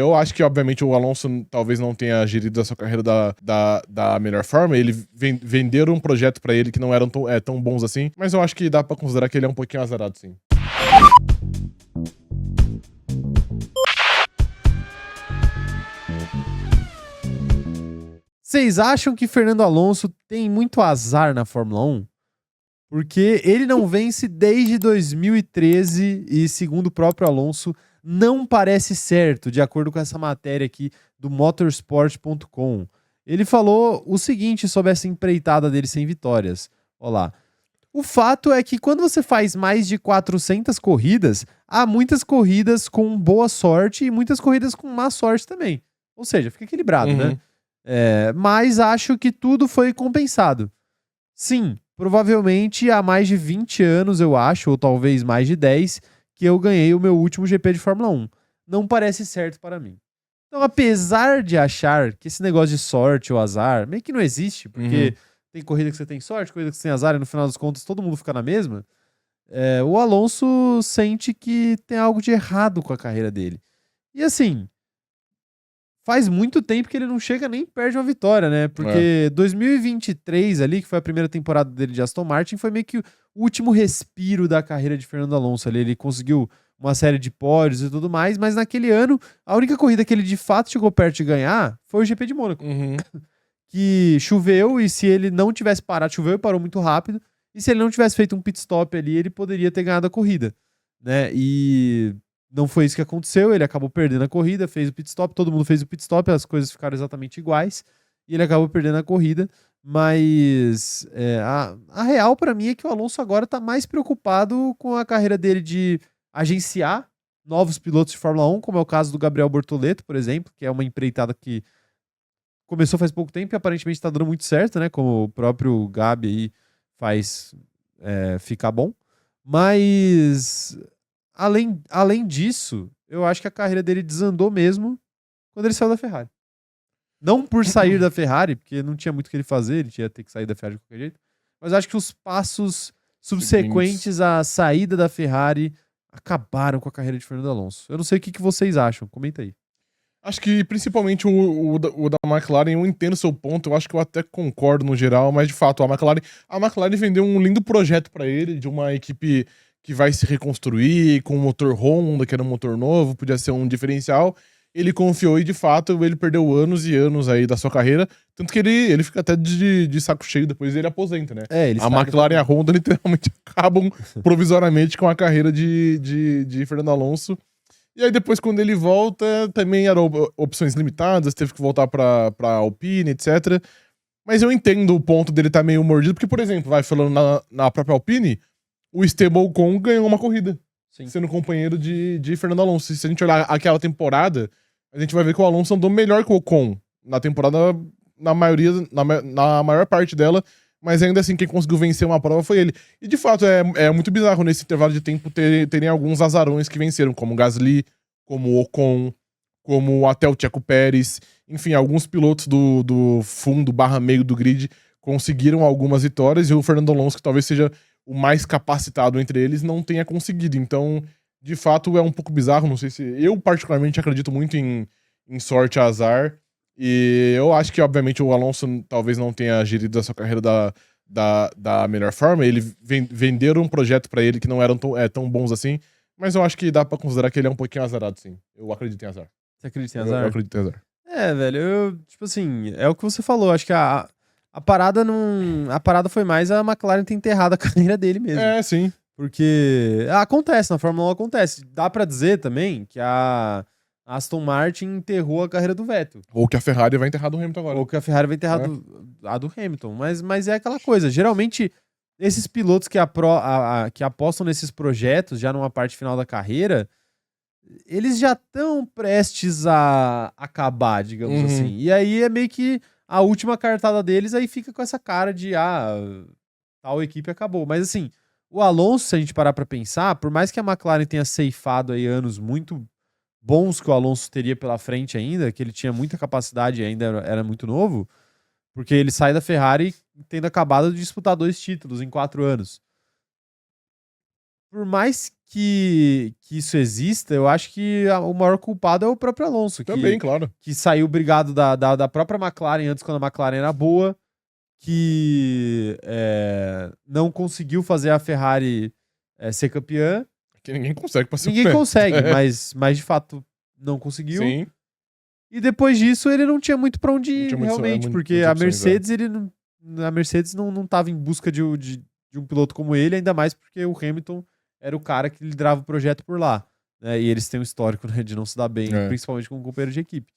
Eu acho que, obviamente, o Alonso talvez não tenha gerido a sua carreira da melhor forma. Ele venderam um projeto pra ele que não eram tão bons assim. Mas eu acho que dá pra considerar que ele é um pouquinho azarado, sim. Vocês acham que Fernando Alonso tem muito azar na Fórmula 1? Porque ele não vence desde 2013 e, segundo o próprio Alonso, não parece certo, de acordo com essa matéria aqui do motorsport.com. Ele falou o seguinte sobre essa empreitada dele sem vitórias. Olha lá. O fato é que quando você faz mais de 400 corridas, há muitas corridas com boa sorte e muitas corridas com má sorte também. Ou seja, fica equilibrado, né? Mas acho que tudo foi compensado. Sim, provavelmente há mais de 20 anos, eu acho, ou talvez mais de 10, que eu ganhei o meu último GP de Fórmula 1. Não parece certo para mim. Então, apesar de achar que esse negócio de sorte ou azar meio que não existe, porque tem corrida que você tem sorte, corrida que você tem azar, e no final das contas todo mundo fica na mesma, o Alonso sente que tem algo de errado com a carreira dele. E assim, faz muito tempo que ele não chega nem perto de uma vitória, né? Porque 2023 ali, que foi a primeira temporada dele de Aston Martin, foi meio que o último respiro da carreira de Fernando Alonso ali. Ele conseguiu uma série de pódios e tudo mais, mas naquele ano, a única corrida que ele de fato chegou perto de ganhar foi o GP de Mônaco. Que choveu e se ele não tivesse parado, choveu e parou muito rápido, e se ele não tivesse feito um pit stop ali, ele poderia ter ganhado a corrida, né? E não foi isso que aconteceu, ele acabou perdendo a corrida, fez o pit stop, todo mundo fez o pit stop, as coisas ficaram exatamente iguais, e ele acabou perdendo a corrida, mas a real pra mim é que o Alonso agora tá mais preocupado com a carreira dele de agenciar novos pilotos de Fórmula 1, como é o caso do Gabriel Bortoleto, por exemplo, que é uma empreitada que começou faz pouco tempo e aparentemente tá dando muito certo, né, como o próprio Gabi aí faz ficar bom, mas além disso, eu acho que a carreira dele desandou mesmo quando ele saiu da Ferrari. Não por sair da Ferrari, porque não tinha muito o que ele fazer, ele ia ter que sair da Ferrari de qualquer jeito, mas acho que os passos subsequentes à saída da Ferrari acabaram com a carreira de Fernando Alonso. Eu não sei o que vocês acham, comenta aí. Acho que principalmente o da McLaren, eu entendo seu ponto, eu acho que eu até concordo no geral, mas de fato, a McLaren vendeu um lindo projeto pra ele, de uma equipe que vai se reconstruir, com um motor Honda, que era um motor novo, podia ser um diferencial. Ele confiou e, de fato, ele perdeu anos e anos aí da sua carreira, tanto que ele fica até de saco cheio, depois ele aposenta, né? Ele A McLaren e a Honda literalmente acabam provisoriamente com a carreira de Fernando Alonso. E aí depois, quando ele volta, também eram opções limitadas, teve que voltar pra Alpine, etc. Mas eu entendo o ponto dele estar meio mordido, porque, por exemplo, falando na própria Alpine, o Esteban Ocon ganhou uma corrida, sendo companheiro de Fernando Alonso. Se a gente olhar aquela temporada, a gente vai ver que o Alonso andou melhor que o Ocon na temporada, na maior parte dela, mas ainda assim, quem conseguiu vencer uma prova foi ele. E de fato, é muito bizarro nesse intervalo de tempo terem alguns azarões que venceram, como o Gasly, como o Ocon, como até o Checo Pérez. Enfim, alguns pilotos do fundo / meio do grid conseguiram algumas vitórias, e o Fernando Alonso, que talvez seja o mais capacitado entre eles, não tenha conseguido. Então, de fato, é um pouco bizarro. Não sei se. Eu, particularmente, acredito muito em sorte e azar. E eu acho que, obviamente, o Alonso talvez não tenha gerido a sua carreira da melhor forma. Ele venderam um projeto pra ele que não eram tão bons assim. Mas eu acho que dá pra considerar que ele é um pouquinho azarado, sim. Eu acredito em azar. Você acredita em azar? Eu acredito em azar. Velho, tipo assim, é o que você falou. Acho que a parada não. A parada foi mais a McLaren ter enterrado a carreira dele mesmo. Sim. Porque acontece, na Fórmula 1 acontece. Dá pra dizer também que a Aston Martin enterrou a carreira do Vettel. Ou que a Ferrari vai enterrar do Hamilton agora. Ou que a Ferrari vai enterrar a do Hamilton. Mas é aquela coisa. Geralmente, esses pilotos que apostam nesses projetos, já numa parte final da carreira, eles já estão prestes a acabar, digamos assim. E aí é meio que a última cartada deles, aí fica com essa cara de tal equipe acabou. Mas assim, o Alonso, se a gente parar pra pensar, por mais que a McLaren tenha ceifado aí anos muito bons que o Alonso teria pela frente ainda, que ele tinha muita capacidade e ainda era muito novo, porque ele sai da Ferrari tendo acabado de disputar 2 títulos em 4 anos. por mais que isso exista, eu acho que o maior culpado é o próprio Alonso. Também, claro. Que saiu brigado da própria McLaren antes, quando a McLaren era boa, que não conseguiu fazer a Ferrari ser campeã. Que ninguém consegue pra ser Ninguém consegue, mas de fato não conseguiu. Sim. E depois disso ele não tinha muito pra onde ir, Não tinha realmente, porque muitas a opções, Mercedes, a Mercedes não tava em busca de um piloto como ele, ainda mais porque o Hamilton era o cara que liderava o projeto por lá. Né? E eles têm um histórico, né, de não se dar bem, principalmente com o companheiro de equipe.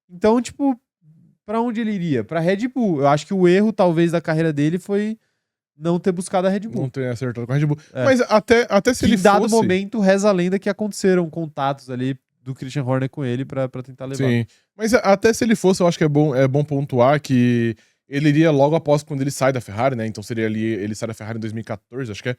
Então, tipo, pra onde ele iria? Pra Red Bull. Eu acho que o erro, talvez, da carreira dele foi não ter buscado a Red Bull. Não ter acertado com a Red Bull. Mas até se que ele em dado fosse... momento, reza a lenda que aconteceram contatos ali do Christian Horner com ele pra tentar levar. Sim. Mas até se ele fosse, eu acho que é bom pontuar que ele iria logo após quando ele sai da Ferrari, né? Então seria ali, ele sai da Ferrari em 2014, acho que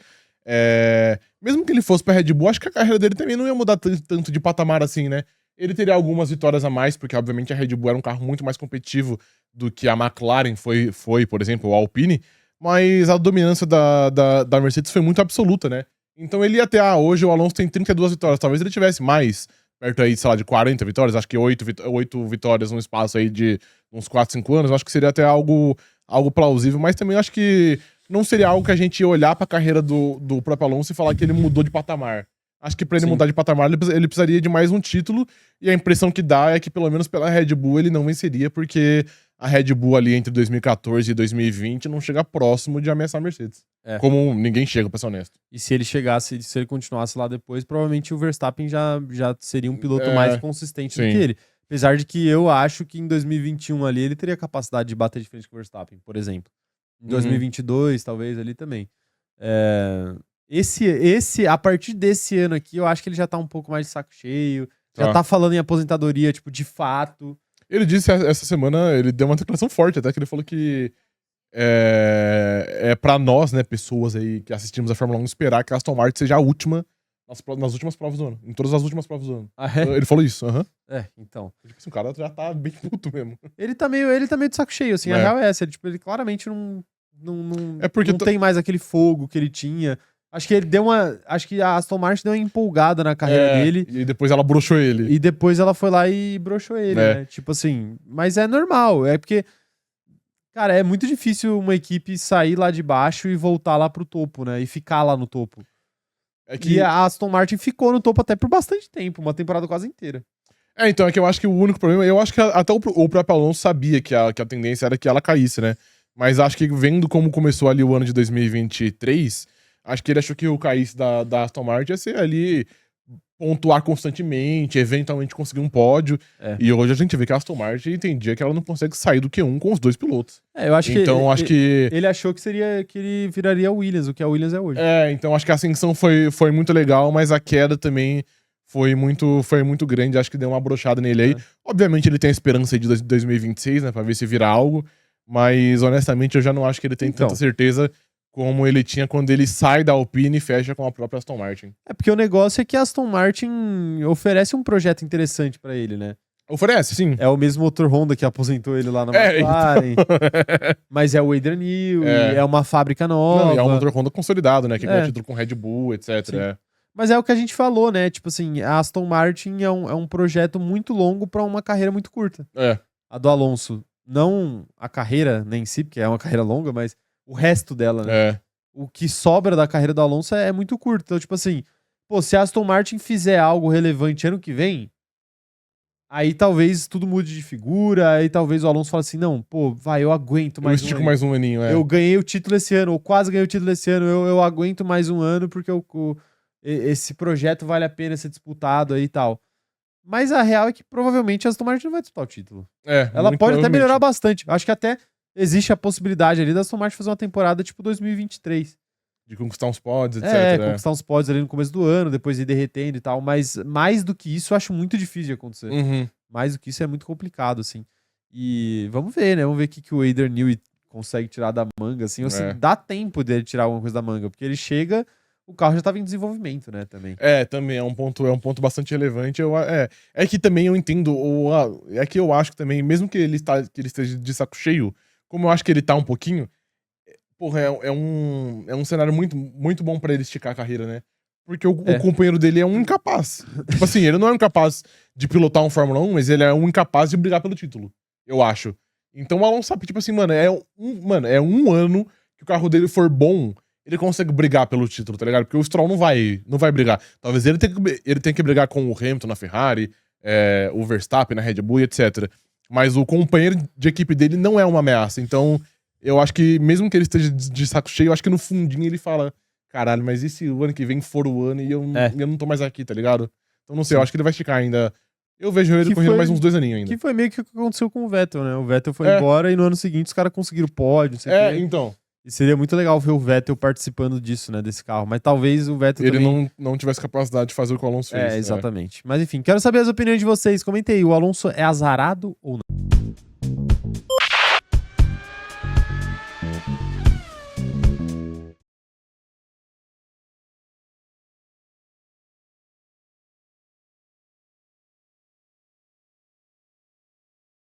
mesmo que ele fosse pra Red Bull, acho que a carreira dele também não ia mudar tanto de patamar assim, né? Ele teria algumas vitórias a mais, porque obviamente a Red Bull era um carro muito mais competitivo do que a McLaren foi, por exemplo, o Alpine, mas a dominância da Mercedes foi muito absoluta, né? Então ele ia ter, hoje o Alonso tem 32 vitórias, talvez ele tivesse mais, perto aí, sei lá, de 40 vitórias, acho que 8 vitórias num espaço aí de uns 4, 5 anos, acho que seria até algo plausível, mas também acho que não seria algo que a gente ia olhar pra carreira do próprio Alonso e falar que ele mudou de patamar. Acho que pra ele mudar de patamar, ele precisaria de mais um título, e a impressão que dá é que, pelo menos pela Red Bull, ele não venceria, porque a Red Bull ali entre 2014 e 2020 não chega próximo de ameaçar a Mercedes. Como ninguém chega, pra ser honesto. E se ele continuasse lá depois, provavelmente o Verstappen já seria um piloto mais consistente do que ele. Apesar de que eu acho que em 2021 ali ele teria capacidade de bater de frente com o Verstappen, por exemplo. Em 2022, talvez, ali também. A partir desse ano aqui, eu acho que ele já tá um pouco mais de saco cheio. Já tá falando em aposentadoria, tipo, de fato. Ele disse essa semana, ele deu uma declaração forte até, que ele falou que pra nós, né, pessoas aí que assistimos a Fórmula 1, esperar que a Aston Martin seja a última nas últimas provas do ano. Em todas as últimas provas do ano. Ele falou isso, Então. Tipo assim, o cara já tá bem puto mesmo. Ele tá meio de saco cheio, assim. A real é essa. Ele claramente não tem mais aquele fogo que ele tinha. Acho que acho que a Aston Martin deu uma empolgada na carreira dele. E depois ela broxou ele. E depois ela foi lá e broxou ele, né? Tipo assim, mas é normal. É porque, cara, é muito difícil uma equipe sair lá de baixo e voltar lá pro topo, né? E ficar lá no topo. E a Aston Martin ficou no topo até por bastante tempo, uma temporada quase inteira. Então, é que eu acho que o único problema... Eu acho que até o próprio Alonso sabia que a tendência era que ela caísse, né? Mas acho que vendo como começou ali o ano de 2023... Acho que ele achou que o caísse da Aston Martin ia ser ali pontuar constantemente, eventualmente conseguir um pódio. E hoje a gente vê que a Aston Martin tem dia que ela não consegue sair do Q1 com os dois pilotos. Eu acho então, acho que ele achou que ele viraria o Williams, o que a Williams é hoje. Então acho que a ascensão foi muito legal, mas a queda também foi muito grande. Acho que deu uma brochada nele aí. Obviamente ele tem a esperança aí de 2026, né, pra ver se vira algo. Mas honestamente eu já não acho que ele tem tanta certeza como ele tinha quando ele sai da Alpine e fecha com a própria Aston Martin. Porque o negócio é que a Aston Martin oferece um projeto interessante pra ele, né? Oferece, sim. É o mesmo motor Honda que aposentou ele lá na McLaren. Então... Mas é o Adrian Newey, é uma fábrica nova. Não, é um motor Honda consolidado, né? Que ganha título com Red Bull, etc. Mas é o que a gente falou, né? Tipo assim, a Aston Martin é um projeto muito longo pra uma carreira muito curta. A do Alonso, não a carreira nem em si, porque é uma carreira longa, mas o resto dela, né? O que sobra da carreira do Alonso é muito curto. Então, tipo assim, se a Aston Martin fizer algo relevante ano que vem, aí talvez tudo mude de figura, aí talvez o Alonso fale assim, não, eu aguento mais um ano. Eu estico mais um aninho, Eu ganhei o título esse ano, ou quase ganhei o título esse ano, eu aguento mais um ano porque esse projeto vale a pena ser disputado aí e tal. Mas a real é que provavelmente a Aston Martin não vai disputar o título. Ela pode até melhorar bastante. Acho que até existe a possibilidade ali da Aston Martin fazer uma temporada tipo 2023. De conquistar uns pódios, etc. Conquistar uns pódios ali no começo do ano, depois ir derretendo e tal. Mas mais do que isso, eu acho muito difícil de acontecer. Mais do que isso é muito complicado, assim. E vamos ver, né? Vamos ver o que o Adrian Newey consegue tirar da manga, assim. Ou se dá tempo dele tirar alguma coisa da manga. Porque ele chega, o carro já estava em desenvolvimento, né? Também. Também é um ponto bastante relevante. É que também eu entendo, é que eu acho que também, mesmo que ele esteja de saco cheio, como eu acho que ele tá um pouquinho, porra, é um cenário muito, muito bom pra ele esticar a carreira, né? Porque o companheiro dele é um incapaz. Tipo assim, ele não é um incapaz de pilotar um Fórmula 1, mas ele é um incapaz de brigar pelo título, eu acho. Então o Alonso sabe, tipo assim, mano, é um ano que o carro dele for bom, ele consegue brigar pelo título, tá ligado? Porque o Stroll não vai brigar. Talvez ele tenha que brigar com o Hamilton na Ferrari, o Verstappen na Red Bull, etc. Mas o companheiro de equipe dele não é uma ameaça. Então, eu acho que, mesmo que ele esteja de saco cheio, eu acho que no fundinho ele fala: caralho, mas e se o ano que vem for o ano e eu não tô mais aqui, tá ligado? Então, não sei, eu acho que ele vai esticar ainda. Eu vejo ele correndo mais uns 2 aninhos ainda. Que foi meio que o que aconteceu com o Vettel, né? O Vettel foi embora e no ano seguinte os caras conseguiram pódio, não sei o quê. Então. E seria muito legal ver o Vettel participando disso, né? Desse carro. Mas talvez o Vettel ele também... não tivesse capacidade de fazer o que o Alonso fez. Exatamente. Mas enfim, quero saber as opiniões de vocês. Comentei aí, o Alonso é azarado ou não?